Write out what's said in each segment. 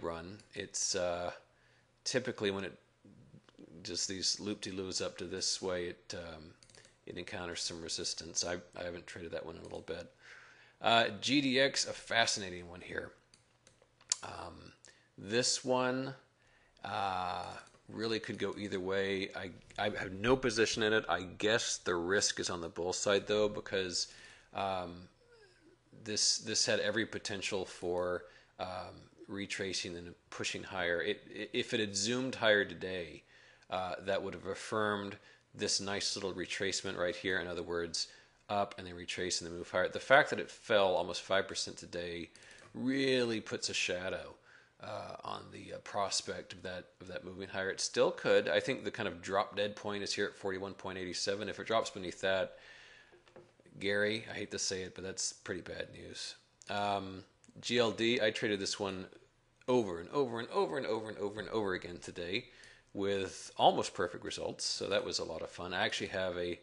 run. It's typically when it just these loop-de-loops up to this way, it encounters some resistance. I haven't traded that one in a little bit. GDX, a fascinating one here. This one really could go either way. I have no position in it. I guess the risk is on the bull side though, because this had every potential for retracing and pushing higher. If it had zoomed higher today, that would have affirmed this nice little retracement right here. In other words, up and then retrace and then move higher. The fact that it fell almost 5% today really puts a shadow on the prospect of that moving higher. It still could. I think the kind of drop dead point is here at 41.87. If it drops beneath that, Gary, I hate to say it, but that's pretty bad news. GLD, I traded this one over and over and over and over and over and over again today with almost perfect results. So that was a lot of fun. I actually have a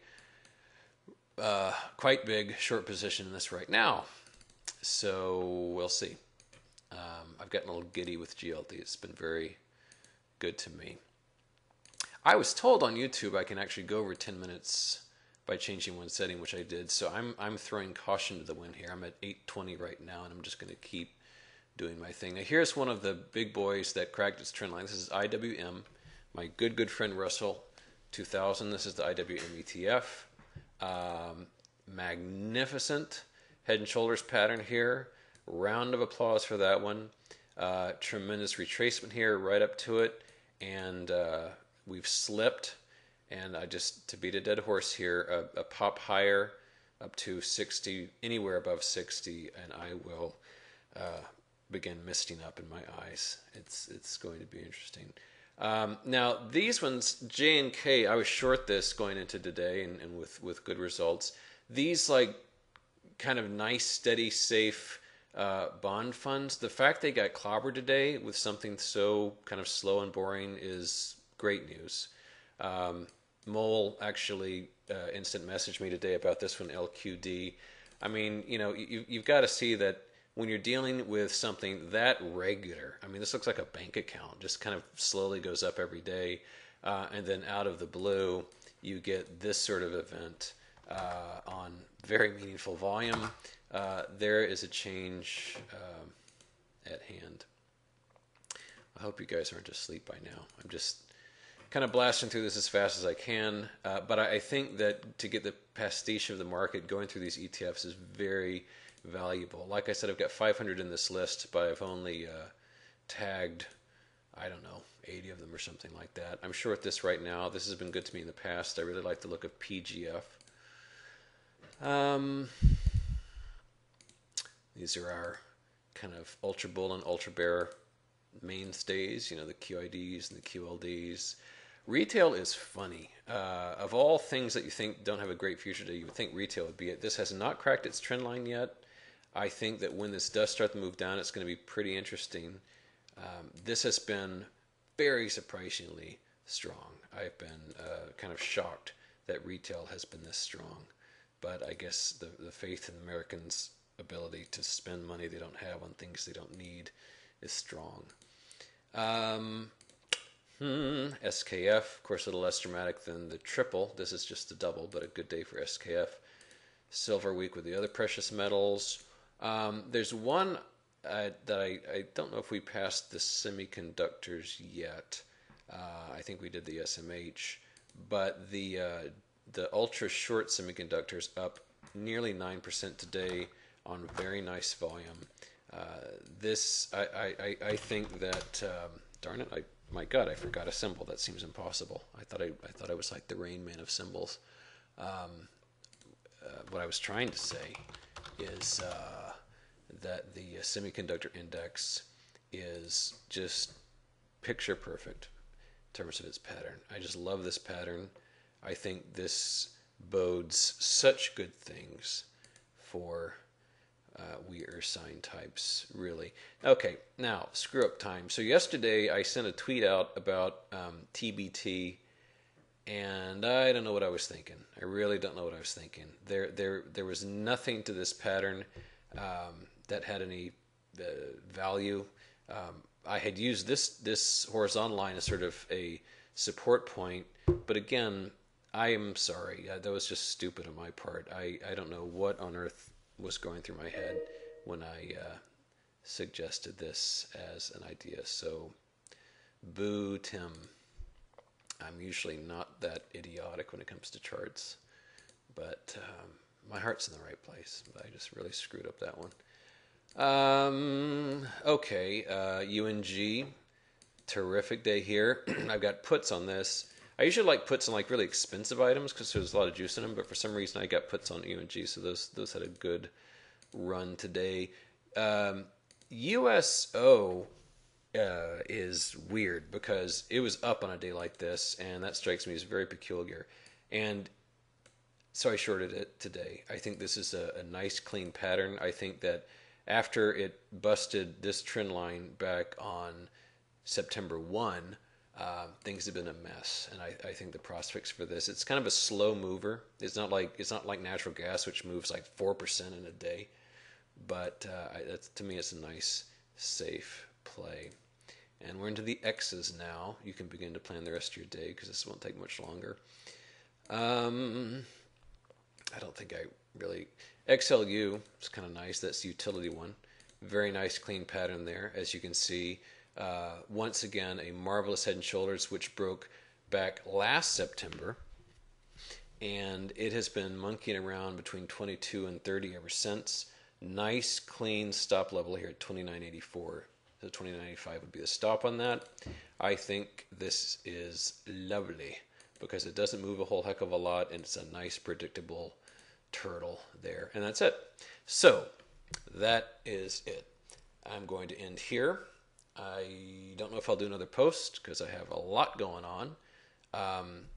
quite big short position in this right now. So we'll see. I've gotten a little giddy with GLD. It's been very good to me. I was told on YouTube I can actually go over 10 minutes by changing one setting, which I did. So I'm throwing caution to the wind here. I'm at 8:20 right now, and I'm just going to keep doing my thing. Now here's one of the big boys that cracked its trend line. This is IWM. My good friend Russell 2000. This is the IWM ETF. Magnificent head and shoulders pattern here. Round of applause for that one. Tremendous retracement here right up to it, and we've slipped. And I just, to beat a dead horse here, a pop higher up to 60, anywhere above 60, and I will begin misting up in my eyes. It's going to be interesting. Now these ones, J and K, I was short this going into today, and with good results. These like kind of nice, steady, safe bond funds. The fact they got clobbered today with something so kind of slow and boring is great news. Mole actually instant messaged me today about this one, LQD. I mean, you've got to see that when you're dealing with something that regular. I mean, this looks like a bank account, just kind of slowly goes up every day, and then out of the blue, you get this sort of event on very meaningful volume. There is a change at hand. I hope you guys aren't asleep by now. I'm just kind of blasting through this as fast as I can, but I think that to get the pastiche of the market, going through these ETFs is very valuable. Like I said, I've got 500 in this list, but I've only tagged, I don't know, 80 of them or something like that. I'm short this right now. This has been good to me in the past. I really like the look of PGF. These are our kind of ultra bull and ultra bear mainstays, the QIDs and the QLDs. Retail is funny. Of all things that you think don't have a great future today, you would think retail would be it. This has not cracked its trend line yet. I think that when this does start to move down, it's going to be pretty interesting. This has been very surprisingly strong. I've been kind of shocked that retail has been this strong. But I guess the faith in Americans' ability to spend money they don't have on things they don't need is strong. SKF, of course, a little less dramatic than the triple. This is just the double, but a good day for SKF. Silver week with the other precious metals. There's one that I don't know if we passed the semiconductors yet. I think we did the SMH, but the ultra short semiconductors up nearly 9% today on very nice volume. I think that darn it, my God, I forgot a symbol. That seems impossible. I thought I was like the Rain Man of symbols. What I was trying to say is that the semiconductor index is just picture perfect in terms of its pattern. I just love this pattern. I think this bodes such good things for we Earth sign types, really. Okay, now, screw up time. So yesterday I sent a tweet out about TBT, and I don't know what I was thinking. I really don't know what I was thinking. There was nothing to this pattern that had any value. I had used this horizontal line as sort of a support point, but again, I am sorry. That was just stupid on my part. I don't know what on earth was going through my head when I suggested this as an idea. So, boo, Tim. I'm usually not that idiotic when it comes to charts, but my heart's in the right place. But I just really screwed up that one. Okay, UNG, terrific day here. I've got puts on this. I usually like puts on like really expensive items because there's a lot of juice in them, but for some reason I got puts on UNG, so those had a good run today. USO is weird because it was up on a day like this, and that strikes me as very peculiar. And so I shorted it today. I think this is a nice, clean pattern. I think that after it busted this trend line back on September 1, things have been a mess, and I think the prospects for this, it's kind of a slow mover. It's not like natural gas, which moves like 4% in a day, but to me, it's a nice, safe play. And we're into the X's now. You can begin to plan the rest of your day because this won't take much longer. I don't think I really... XLU is kind of nice. That's the utility one. Very nice, clean pattern there. As you can see, once again, a marvelous Head and Shoulders, which broke back last September. And it has been monkeying around between 22 and 30 ever since. Nice, clean stop level here at 29.84. So 29.85 would be the stop on that. I think this is lovely because it doesn't move a whole heck of a lot, and it's a nice, predictable turtle there. And that's it. So that is it. I'm going to end here. I don't know if I'll do another post because I have a lot going on.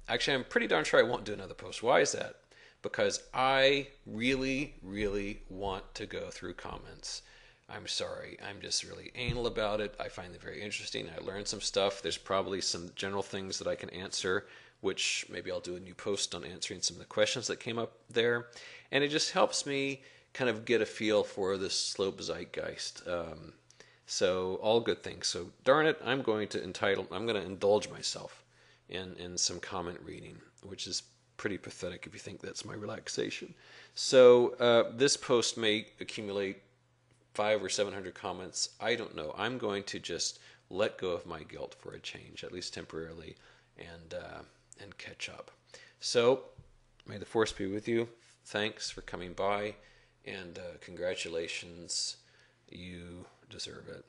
Actually, I'm pretty darn sure I won't do another post. Why is that? Because I really, really want to go through comments. I'm sorry. I'm just really anal about it. I find it very interesting. I learned some stuff. There's probably some general things that I can answer, which maybe I'll do a new post on answering some of the questions that came up there. And it just helps me kind of get a feel for the slope zeitgeist. So all good things. So darn it, I'm going to indulge myself in some comment reading, which is pretty pathetic if you think that's my relaxation. So this post may accumulate 500 or 700 comments. I don't know. I'm going to just let go of my guilt for a change, at least temporarily, and catch up. So may the force be with you. Thanks for coming by, and congratulations. You deserve it.